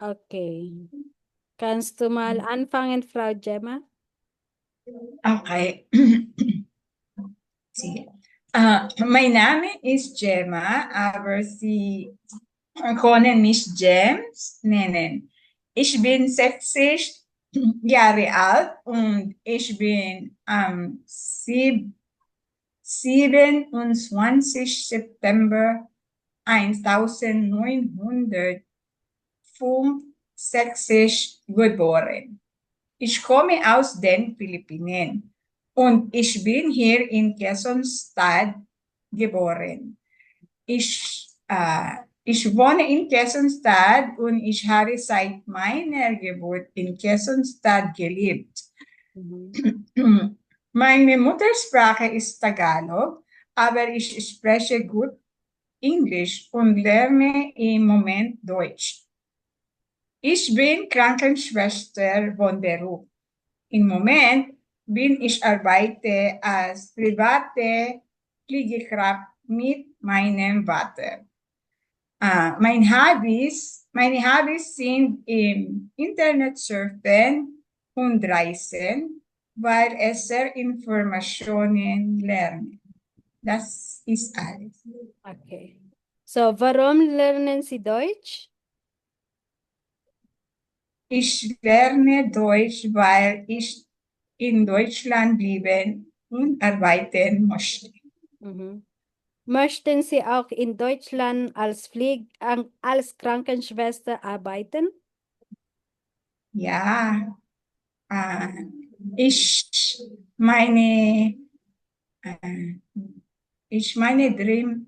Okay. Kannst du mal anfangen, Frau Gemma? Okay. Sige. Mein Name ist Gemma, aber Sie können mich James nennen. Ich bin 60 Jahre alt und ich bin am 27. September 1965 geboren. Ich komme aus den Philippinen und ich bin hier in Quezon Stadt geboren. Ich wohne in Quezon Stadt und ich habe seit meiner Geburt in Quezon Stadt gelebt. Mhm. Meine Muttersprache ist Tagalog, aber ich spreche gut Englisch und lerne im Moment Deutsch. Ich bin Krankenschwester von Beruf. Im Moment bin ich arbeite als private Pflegekraft mit meinem Vater. Meine Hobbys sind im Internet surfen und reisen, weil es sehr Informationen lernen. Das ist alles. Okay. So, warum lernen Sie Deutsch? Ich lerne Deutsch, weil ich in Deutschland leben und arbeiten möchte. Mhm. Möchten Sie auch in Deutschland als Krankenschwester arbeiten? Ja, äh, ich meine, äh, ich meine Dream,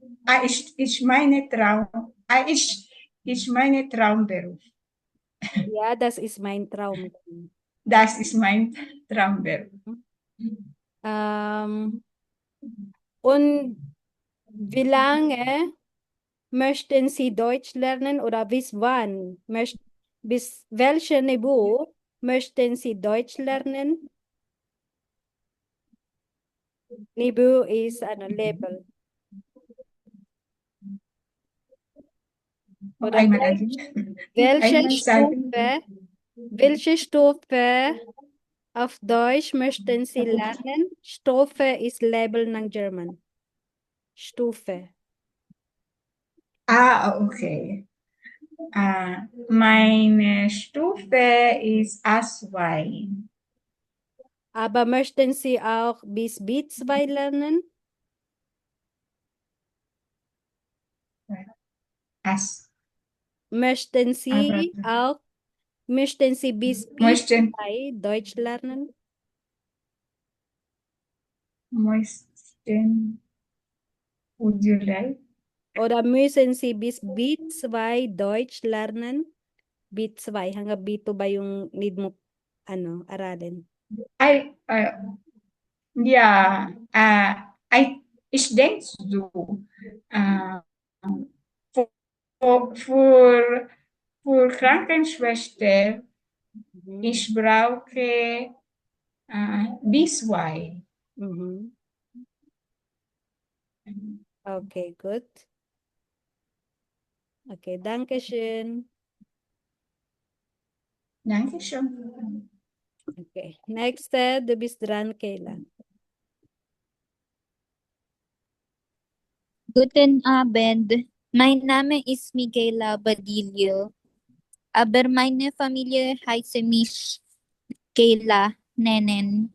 ich meine Traum, ich meine Traumberuf. Ja, das ist mein Traum. Das ist mein Traumberuf. Ähm, und wie lange möchten Sie Deutsch lernen oder bis wann? Bis welches Niveau möchten Sie Deutsch lernen? Niveau ist ein Level. Noch Oder einmal also. Noch welche einmal sagen. welche Stufe auf Deutsch möchten Sie lernen? Stufe ist Level ng German. Stufe. Okay. Meine Stufe ist A2. Aber möchten Sie auch bis B2 lernen? As, Möchten aber Sie auch, möchten Sie bis möchten, B2 Deutsch lernen? möchten, would you like? Oder müssen Sie bis B2 Deutsch lernen? B2, hanggang B2 ba yung need mo, aralin? I, ja, ich denke so, äh, für, für, für Krankenschwester, Mhm. ich brauche B2. Mhm. Okay, good. Okay, danke schön. Dankeschön. Okay, next, du bist dran, Kayla. Guten Abend. Mein Name ist Michaela Badillo, aber meine Familie heißt mich Kayla nennen.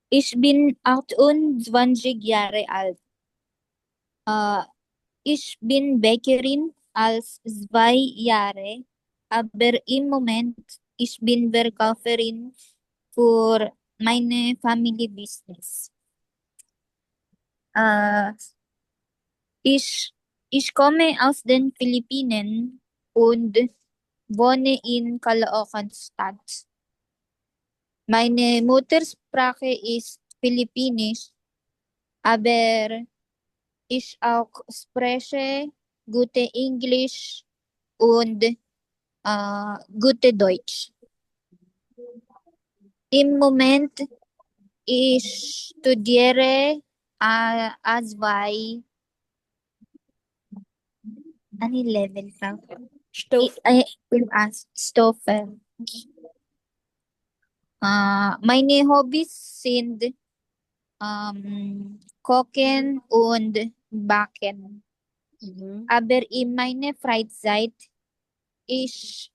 Ich bin 28 Jahre alt. Äh, Ich bin Bäckerin als 2 Jahre, aber im Moment ich bin Verkäuferin für meine Family Business. Äh, ich, ich komme aus den Philippinen und wohne in Caloocan Stadt. Meine Muttersprache ist Filipinisch, aber ich auch spreche gute Englisch und gute Deutsch. Im Moment ich studiere A2. Ano yung level ka? Stoff. I will ask Stoffer. Meine Hobbys sind Kochen und Backen. Mhm. Aber in meiner Freizeit ich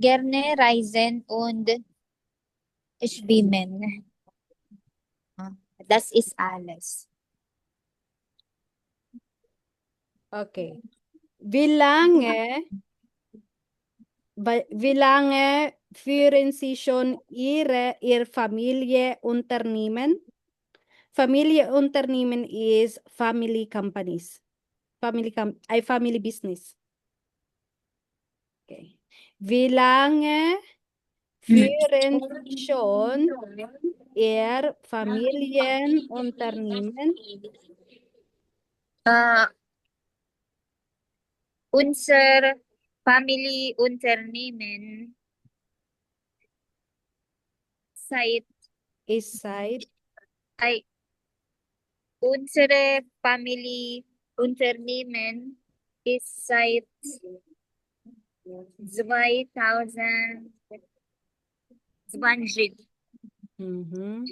gerne reisen und schwimmen. Das ist alles. Okay. Wie lange führen Sie schon Ihr Familienunternehmen? Familienunternehmen is family companies. Family business. Okay. Wie lange führen Sie schon Ihr Familienunternehmen? Unser Familienunternehmen seit Ist seit unsere Familienunternehmen ist seit 2020 Mhm.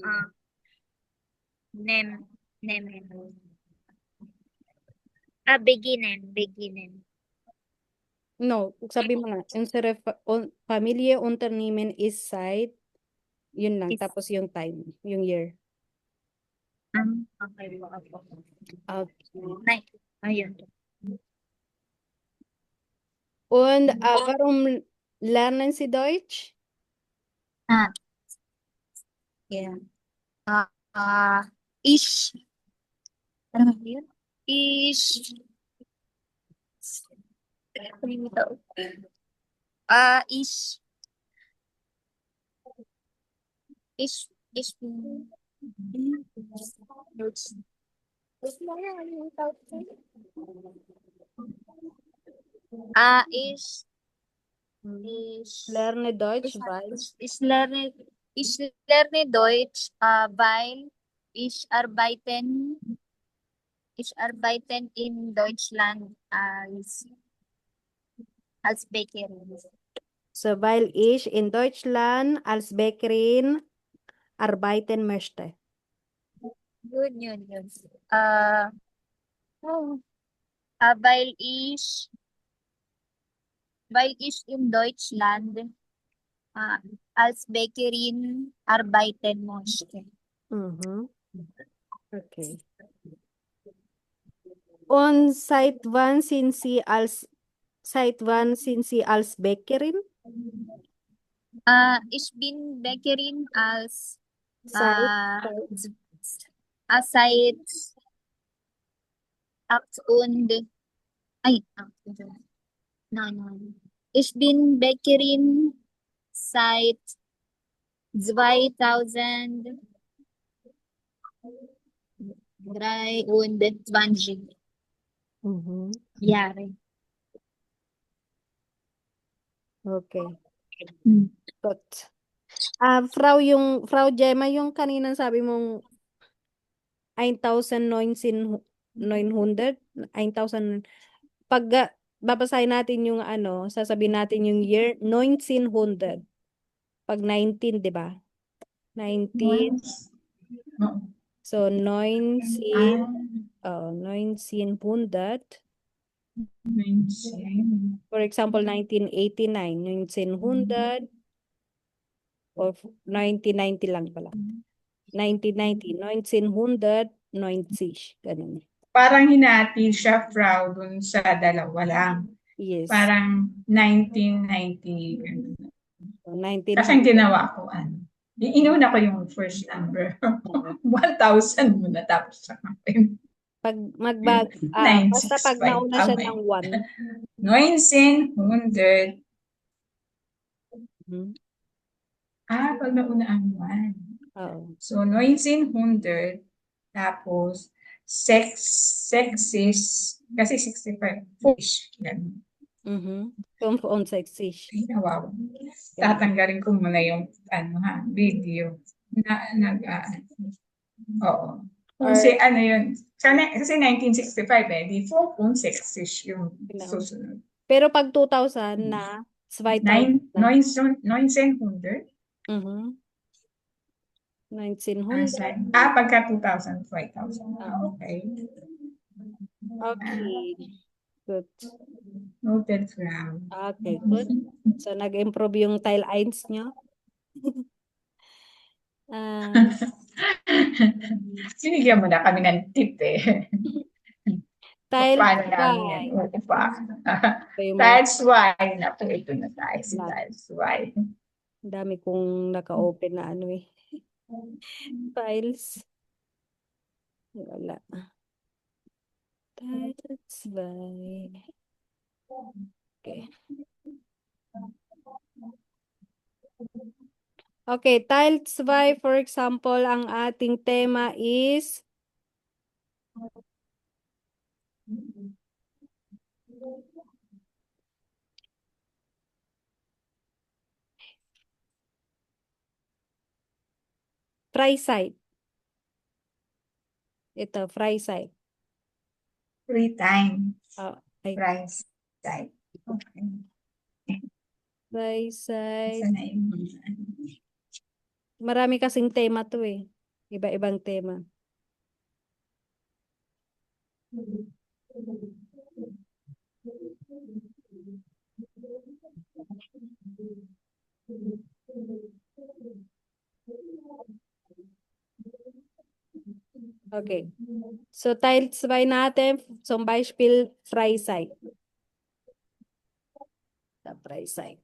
nehmen. Beginnen. No, sabi mo nga, unsere Familienunternehmen is seit, yun lang, Is- tapos yung time, yung year. Okay. Okay. Ayun. Und warum lernen Sie Deutsch? Yeah. Ich ano ba yun? Ich ich ich Lerne Deutsch, weil ich lerne Deutsch, weil ich arbeite in Deutschland als Bäckerin. so weil ich in Deutschland als Bäckerin arbeiten möchte. Yun. Weil ich in Deutschland als Bäckerin arbeiten möchte. Mhm. Okay. Und seit wann sind Sie als Bäckerin? Ich bin Bäckerin Seit, seit 8 und nein. Ich bin Bäckerin seit 2023 Mhm. Jahre. Okay. Good. Frau Gemma, yung kanina sabi mong 1900, 1000, pag babasahin natin yung sasabihin natin yung year, 1900. Pag 19, di ba? 19, so 1900. For example, 1989, 1900, or 1990 lang pala. 1990, 1990, ganun. Parang hinati siya, Frau, dun sa dalawa lang. Yes. Parang 1990. So, Kasi ang 1900. ginawa ko, inuna ko yung first number. 1,000 muna, tapos sa akin. Basta pag nauna siya ng 1. 1900. Mhm. Pag nauna ang 1. Oo. So, 1900, tapos, sexist, kasi 65, foolish, ganun. On sex-ish. Ay, nawawa. Tatanggalin ko muna yung, video. Oo. Kasi yun, kasi 1965 di phone sexish yung susunod. Pero pag 2000 na, 2000 na. 1900? Mhm. Ah, 1900. pagka 2000, 5000. Oo. Okay. Okay. Good. Noted, Frau. Okay, good. So, nag-improve yung tile 1 nyo. Ah, Sinigyan mo na kami ng tip eh. tile Paano namin yan 5. uupa? Ito yung mga Tiles Y na po. Ito na tayo si flat. Tiles Y. Ang dami kong naka-open na ano eh. Files. Wala. Tiles by. Okay. Okay, tiles by, for example, ang ating tema is fry site. Ito, fry site. Free time. Ay, Price side. Okay. fry site. Sana yung Marami kasing tema to eh. Iba-ibang tema. Okay. So, tiles by natin, zum Beispiel Freizeit. Sa Freizeit.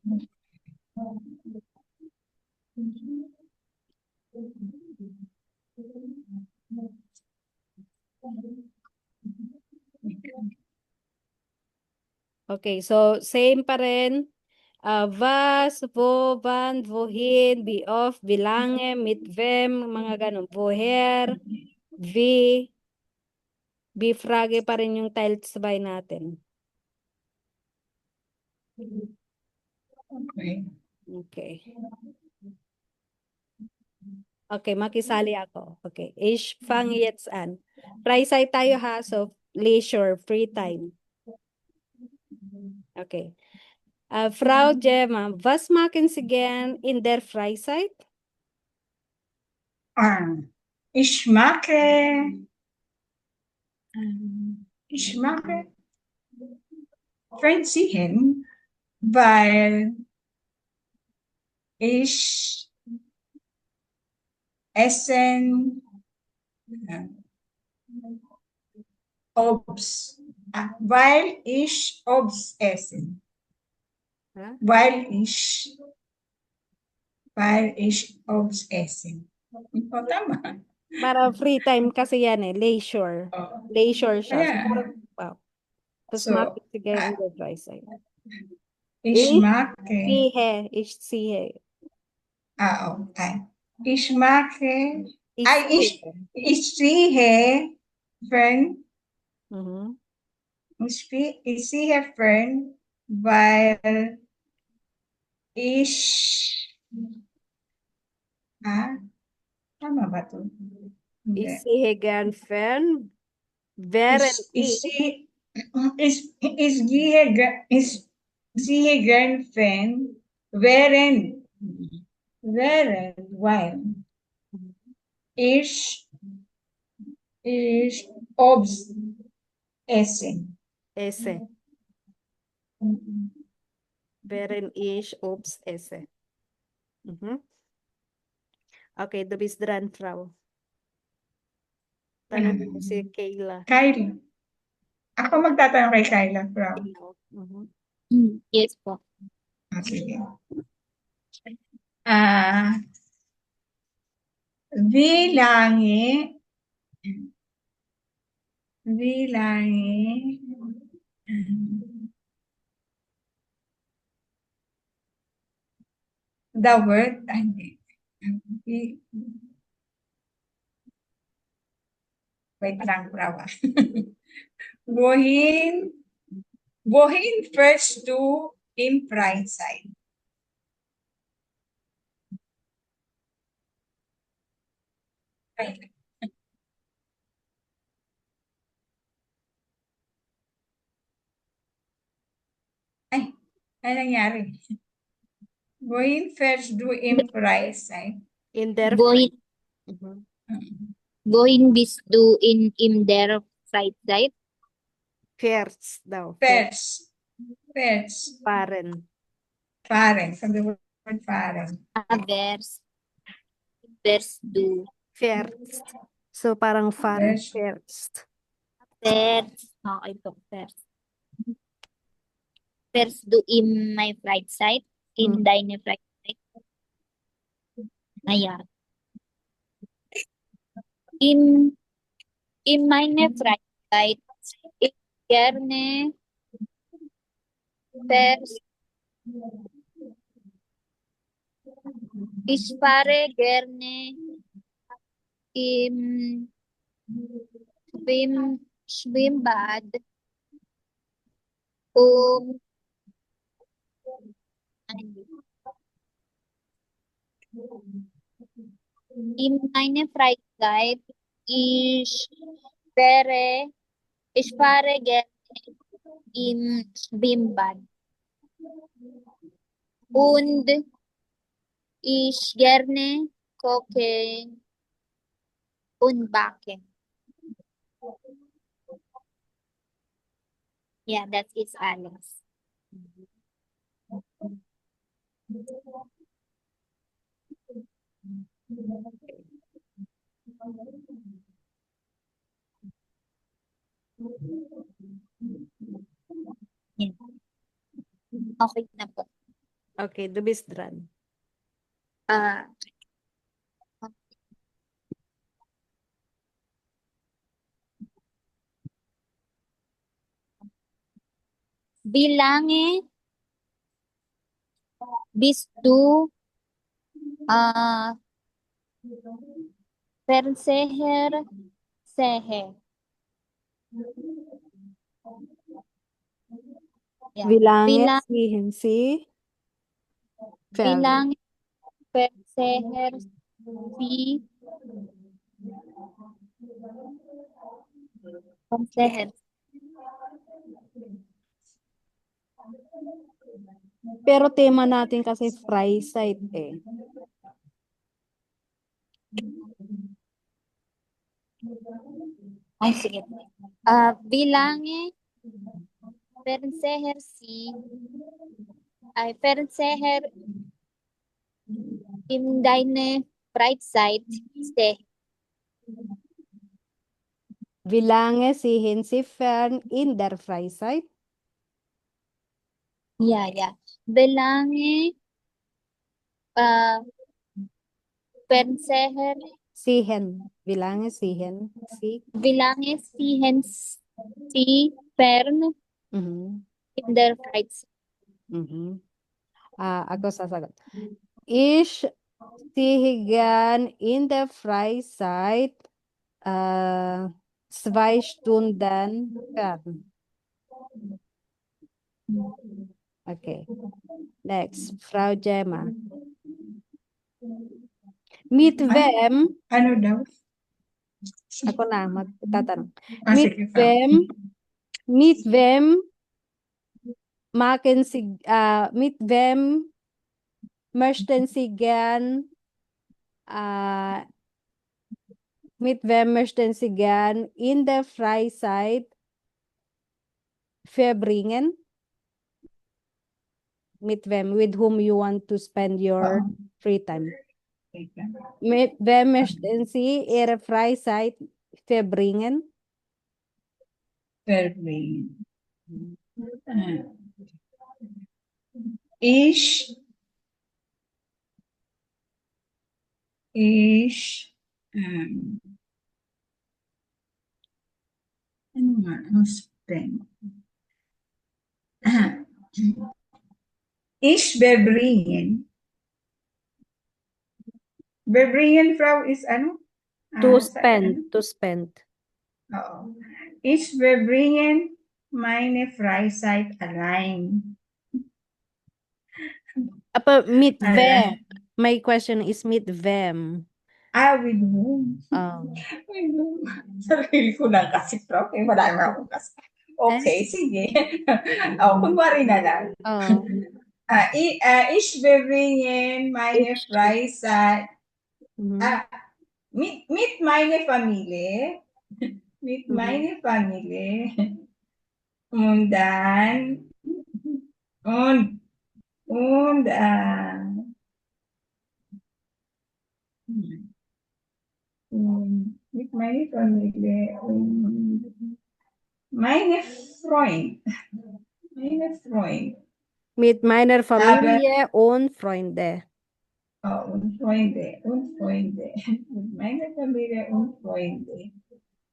Okay, so same pa rin. Was, wo, wann, wohin, wie oft, wie lange, mit wem, mga ganun. Woher, wie Frage pa rin yung tiles by natin. Okay. Okay. Okay, makisali ako. Okay. Ich fange jetzt an. Freizeit tayo ha. So, leisure, free time. Okay. Frau Gemma, was machen Sie gern in der Freizeit? Ich mag ich mache Fernsehen, weil ich essen Obst, weil ich Obst essen. Ha? Weil ich Obst essen. O, tama. Para free time kasi yan eh. Leisure. Oh, Leisure siya. So, ayan. parang, wow. Was So, machen Sie gern in der Freizeit? ich mag, Ich sehe. okay. Ich mag, Ich sehe. ich sehe Fern, Mhm. ich sehe Fern, weil ich, tama ba to? Hindi. Ich sehe gern fern, Ich, während ich, ich sehe- ich sehe gern Fern, weil ich, ich Obst essen. esse. Während ich Obst esse. Mhm. Okay, du bist dran, Frau. Tanong mo si Kayla. Kylie. Ako magtatanong kay Kyla, Frau. Mhm. Yes po. Sige. Wie lange dauert, wie, wait lang, Frau. Wohin fährst du im Freizeit? Ano nangyari? Wohin fährst du im Freizeit? In der Wohin, Mhm. wohin bist du in der Freizeit? Fährst daw. Fährst. Fährst. Fahren. Fahren. From the word fahren. Wärst du? Fährst. So parang fahren. Fährst. Fährst. Wärst. Okay po, wärst. Wärst du in my Freizeit? In deine Freizeit? Naja. In meine Freizeit ich gerne fährst. Ich fahre gerne im Schwimmbad um in meine Freizeit wäre, ich fahre gerne im Schwimmbad und ich gerne koche und backe. Yeah, that is alles. Yeah. Okay na po. Okay, du bist dran. Ah, wie lange bist du Fernseher sehe? Yeah. Wie lange Wie sehen Sie Fern? lange Fernseher Sie Fernseher? Pero tema natin kasi Freizeit eh. Ay, sige. Wie lange Fernseher Sie Fernseher in deine Freizeit sehe? Wie lange sehen Sie Fern in der Freizeit? Yeah, yeah. Wie lange Fernseher Sehen. Wie lange sehen Sie? Wie lange sehen Sie Fern Mhm. in der Freizeit? Mhm. Ako sasagot. Ich sehe gern in der Freizeit 2 Stunden fern. Okay. Next, Frau Gemma. Mit wem? Ano daw? Ako na, magtatanong. Sige pa. Mit wem mit wem möchten Sie gern mit wem möchten Sie gern in der Freizeit verbringen? Mit wem? With whom you want to spend your free time? Mit wem möchten Sie Ihre Freizeit verbringen? Verbringen. Ich ano nga, ano spend? Ich verbringen. Verbringen, Frau, is ano? To Sa spend, ano? to spend. Oo. Ich verbringen meine Freizeit allein. Mit wem? Allein. My question is with whom? With whom? Um, With whom? Sarili ko lang kasi, Frau. Marami akong kasi. Okay, sige. Kunwari na lang. Ich bringe meine Ich, Freizeit Mhm. mit meiner Familie, mit Mhm. meiner Familie und dann und mit meiner Familie und meine Freund, meine Freund, Mit meiner aber Familie und Freunde. und Freunde, mit meiner Familie und Freunde.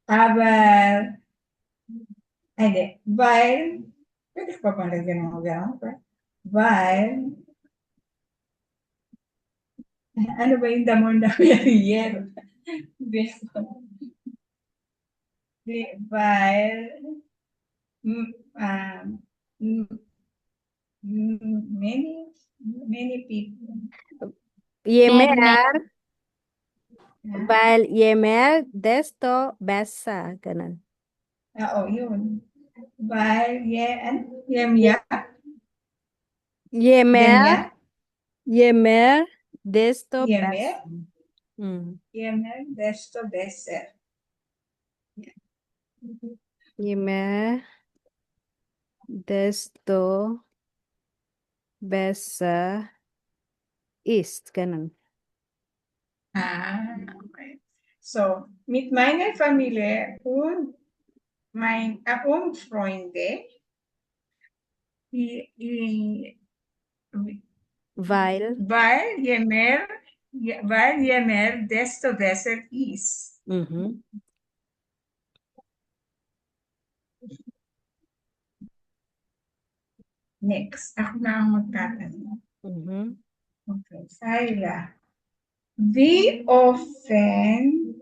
Aber, weil, pwede ko pa bang lagyan ng mga ganun, pa? Weil, ano ba yung damon na yero? Weil, mm, um, mm, many people. Je mer, mehr, Ah, weil je mehr, desto besser. Ganun. yun. Weil, Je, je mehr, gemya, je mehr, desto yemer, besser. Mm. yemer, desto besser. Je mehr, desto besser ist. Ganun. Okay. So, mit meiner Familie und Freunde, die, Weil. weil je mehr, desto besser ist. Mhm. Next, ako na ang magtatanong. Mhm. Okay, Saila. Wie often,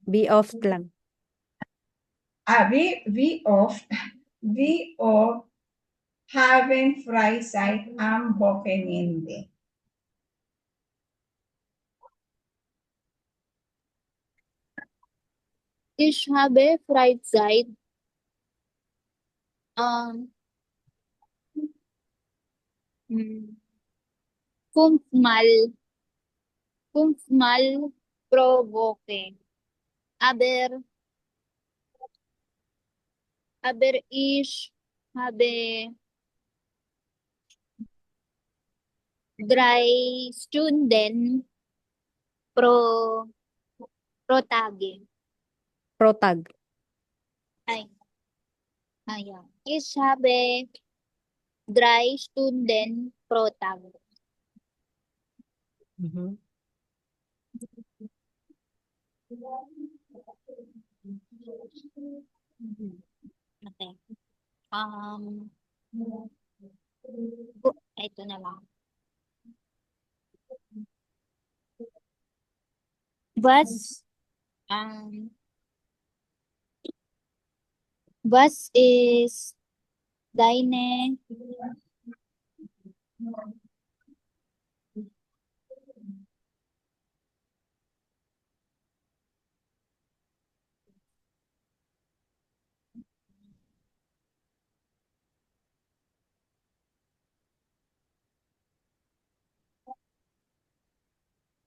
Wie oft lang? wie oft haben Freizeit am Wochenende? ich habe Freizeit, ähm, hm, fünfmal, fünfmal pro Woche. Aber ich habe 3 Stunden pro, pro Tage. Pro tag. Ay, ja. Ich habe 3 Stunden pro Tag. Mhm. Okay. Ito na lang. Was, um, was ist deine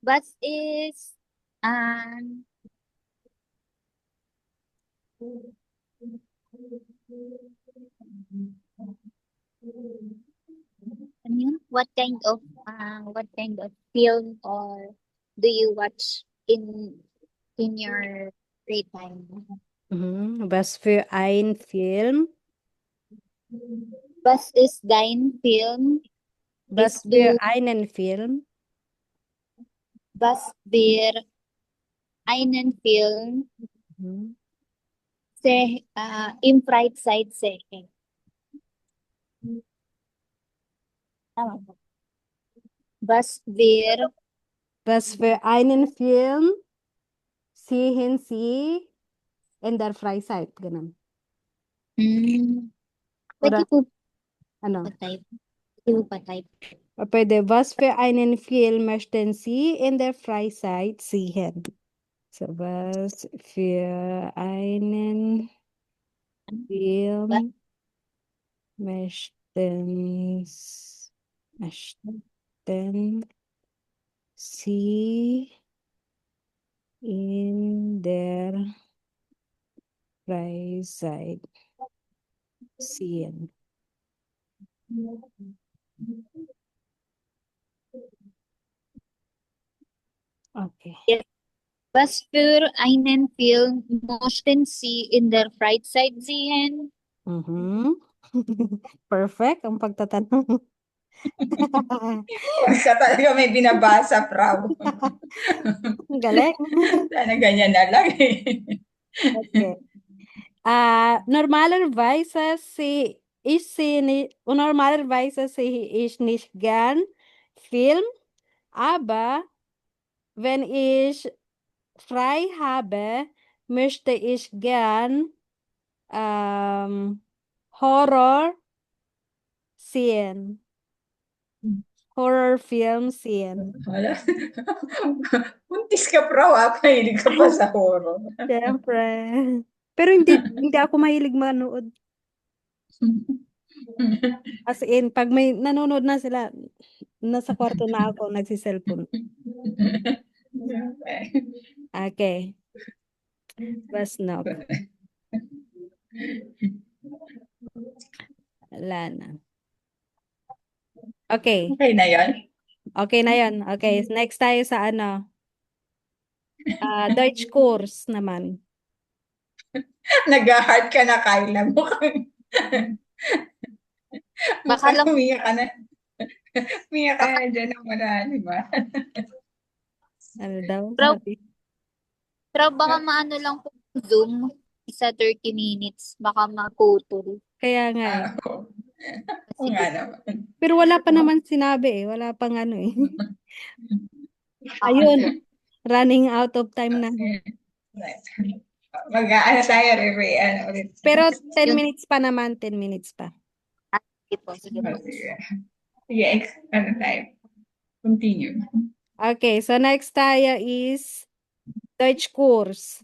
was ist ano yun? What kind of film or do you watch in your free time? Mhm. Was für ein Film? Was ist dein Film? Was Ist für du einen Film? was wir einen Film Mhm. im Freizeit sehen? Tama ba? Was wir Was für einen Film sehen Sie in der Freizeit? Ganun. pwede Oder po ano? pa-type. Pwede po pa-type. O pwede, was für einen Film möchten Sie in der Freizeit sehen? So, was für einen Ba- Film möchten möchten Sie in der Freizeit sehen? Okay. Yes. Was für einen Film möchten Sie in der Freizeit sehen? Mhm. Perfect ang pagtatanong. Pagka talaga may binabasa, Frau. Ang galing. Sana ganyan na lang eh. Okay. Normalerweise sehe ich nicht gern Film, aber wenn ich frei habe, möchte ich gern Horror sehen. Horrorfilm sehen. Wala. Buntis ka, Frau, mahilig ka pa sa horror. Siyempre. Pero hindi ako mahilig manood. As in, pag may nanonood na sila, nasa kwarto na ako, nagsiselfon. Okay. Was noch? Wala na. Okay. Okay na yan? Okay na yun. Okay. Next tayo sa Deutsch course naman. Nag-heart ka na, Kyla. Mukhang Baka lang, umiyak ka na. Umiyak ka na dyan ng marami ba? Ano daw? pero, Sabi. pero baka maano lang po Zoom, isa 30 minutes, baka maputol. Kaya nga eh. Oo nga naman. Pero wala pa naman sinabi eh. Wala pang ano eh. Ayun. Running out of time na. Mag-aano tayo, re-ano ulit. Pero 10 minutes pa naman. 10 minutes pa. Sige po, sige po. Sige, ano tayo? Continue. Okay. So next tayo is Deutsch course.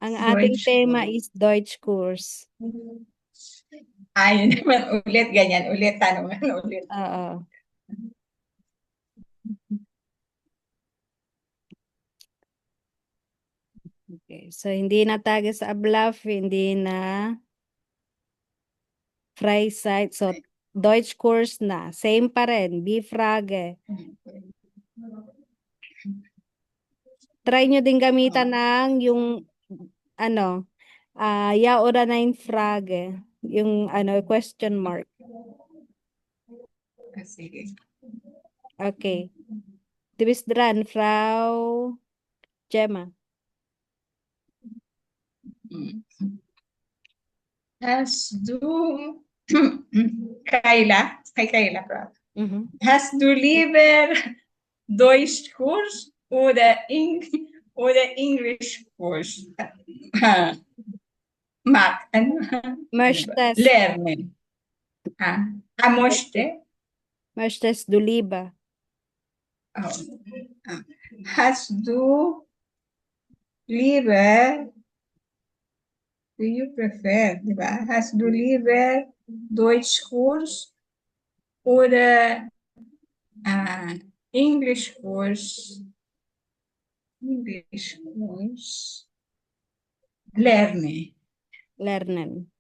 Ang ating Deutsch tema course. is Deutsch course. Ayun naman ulit, ganyan ulit, tanungan ulit. Oo. Okay. So hindi na Tages Ablauf, hindi na Freizeit. So Deutsch course na. Same pa rin. B-Frage. Try nyo din gamitan ng yung ja oder nein Frage. Yung question mark. Sige. Okay. Du bist dran, Frau Gemma. Hast du Kayla? Kay Kayla, Frau. Mhm. Hast du lieber Deutschkurs oder Englischkurs? Möchtest, Lernen. Möchte? möchtest du lieber? Oh. Hast du lieber, do you prefer, di ba? Hast du lieber Deutschkurs oder Englischkurs? Englischkurs. Lernen. Lernen.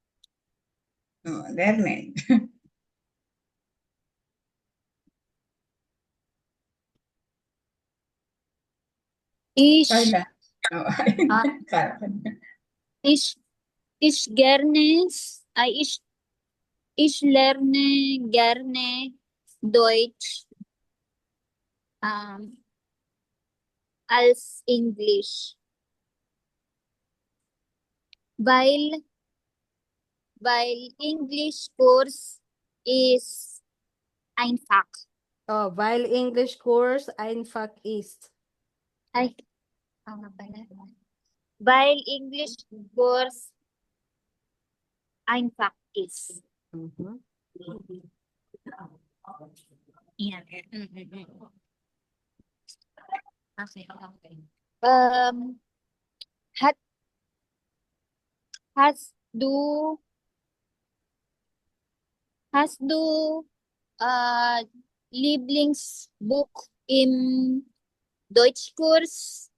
Oh, lernen. Ich, Kayla. Oh, ich, ich gerne, ich lerne gerne Deutsch als Englisch, weil Englischkurs ist einfach. Oh, weil English course einfach ist. Ay, tama pala. Weil Englischkurs einfach ist. Mhm. Yan. Okay, okay. Hat, hast du Hast du Lieblingsbuch im Deutschkurs?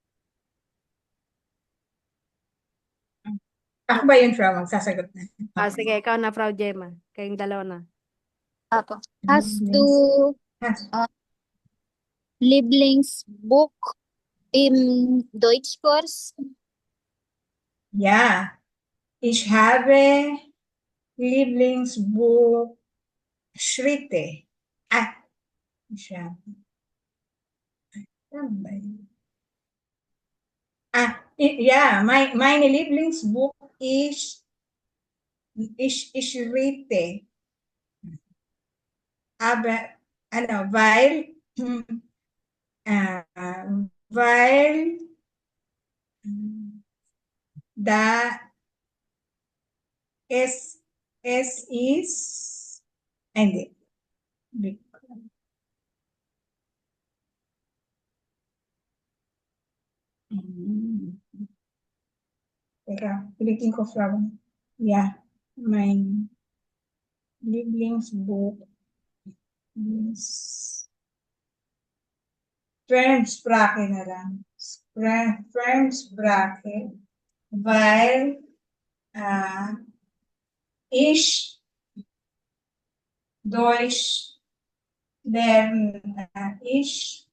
Ako ba yun, Fra? Magsasagot na. Sige, ikaw na, Frau Gemma. Kayong dalawa na. Apo. Hast du Ah, Lieblingsbuch im Deutschkurs? Ja, ich habe Lieblingsbuch Schritte. Ich habe. Ano ba yun? Ja, meine Lieblingsbuch ist Schritte. Aber, äh, weil da es ist, hindi. Teka, ulitin ko from, yeah, mein Lieblingsbuch ist Fremdsprache na lang. Fremdsprache, weil ich Deutsch lerne. Ich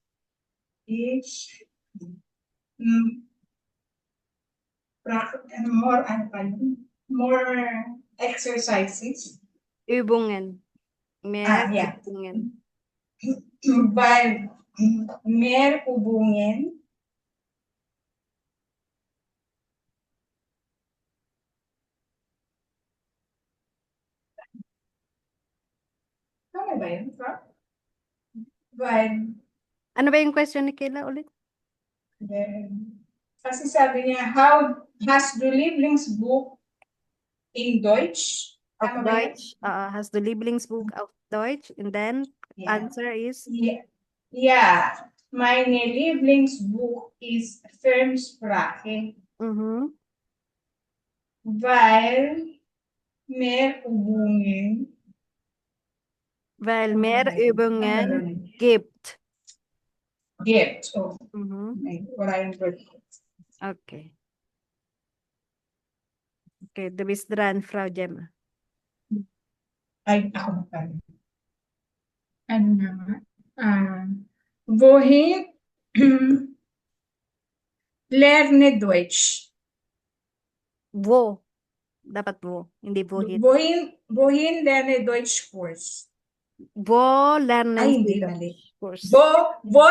more exercises. Übungen. Mehr Yeah. Übungen. Weil mehr Übungen tama ba yun, Fra? Weil Ano ba yung question ni Kayla ulit? kasi sabi niya, how has du Lieblingsbuch in Deutsch? Auf Tama ba yun? Deutsch. Hast du Lieblingsbuch auf Deutsch? And then, Yeah. answer is? Ja, meine Lieblingsbuch ist Fremdsprache, weil mehr Übungen Weil mehr Übungen gibt. gibt. Oh, wala yung word. Okay. Okay, du bist dran, Frau Gemma. Ay, ako na pala. Ano naman? Wohin lerne Deutsch? Wo. Dapat wo. Hindi wohin. Wohin lerne Deutsch course? Wo lernen Ay, Sie hindi, mali. Deutsch? Wo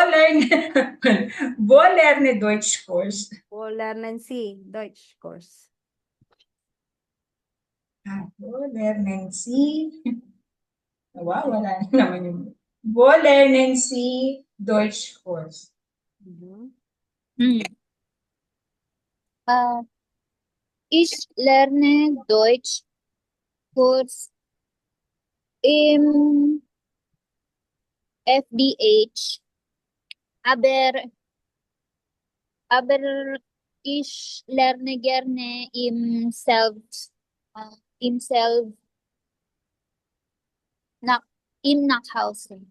lerne Deutsch course? Wo lernen Sie Deutsch Kurs? Wo lernen Sie? Wow, wala na naman yung. Wo lernen Sie Deutsch course? Ich lerne Deutsch Kurs im FDH, aber ich lerne gerne im Nachhause.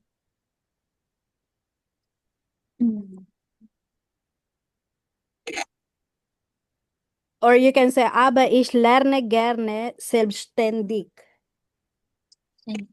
Or you can say, aber ich lerne gerne selbstständig. Wait.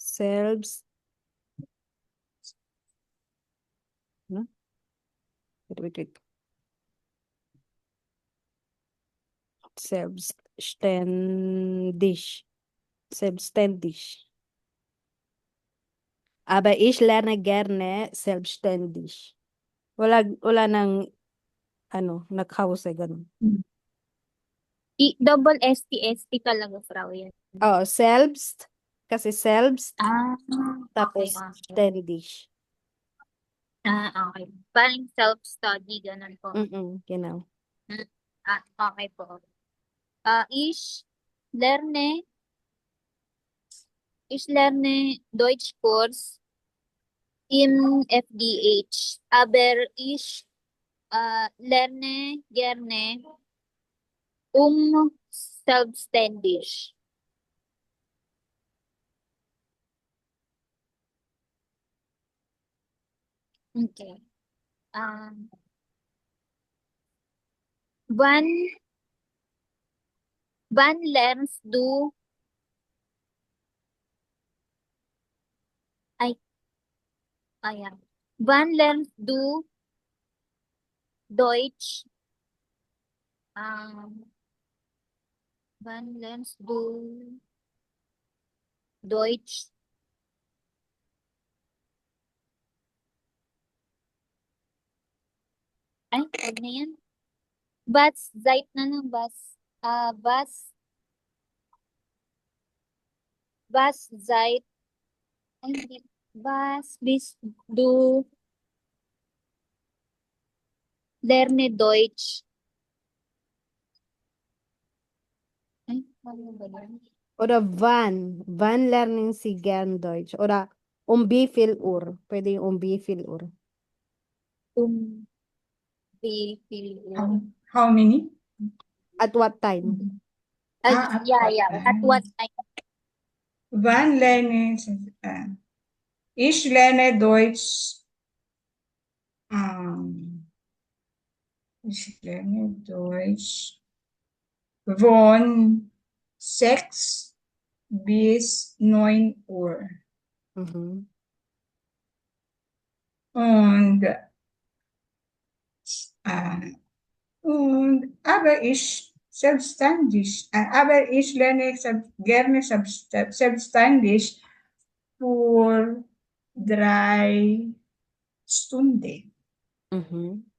Selbstständig. Aber ich lerne gerne selbstständig. Wala nang naghause, ganun. Double ST talaga, Frau, yan. Selbst, kasi selbst, tapos okay. ständig. Okay. Parang self-study, ganun po. Genau. Okay po. Ich lerne Deutschkurs im FDH, aber ich lerne gerne selbstständig. Okay. Wann, wann lernst du, ay, ayan. Wann lernst du Deutsch? Wann lernst du Deutsch? Ay, wag na yan. Was seit na lang, was seit, ay, hindi. Was bist du lerne Deutsch? Ay, ano ba yan? Oder wann lernen Sie gern Deutsch? Oder wie viel Uhr? Pwede yung wie viel Uhr. Wie viel Uhr? How many? At what time? At Yeah, what yeah. time? At what time? Wann lerne ich lerne Deutsch. Ich lerne Deutsch von 6 bis 9 Uhr. Mhm. Und, aber ich selbstständig, aber ich lerne gerne selbstständig für 3 Stunden. Mhm.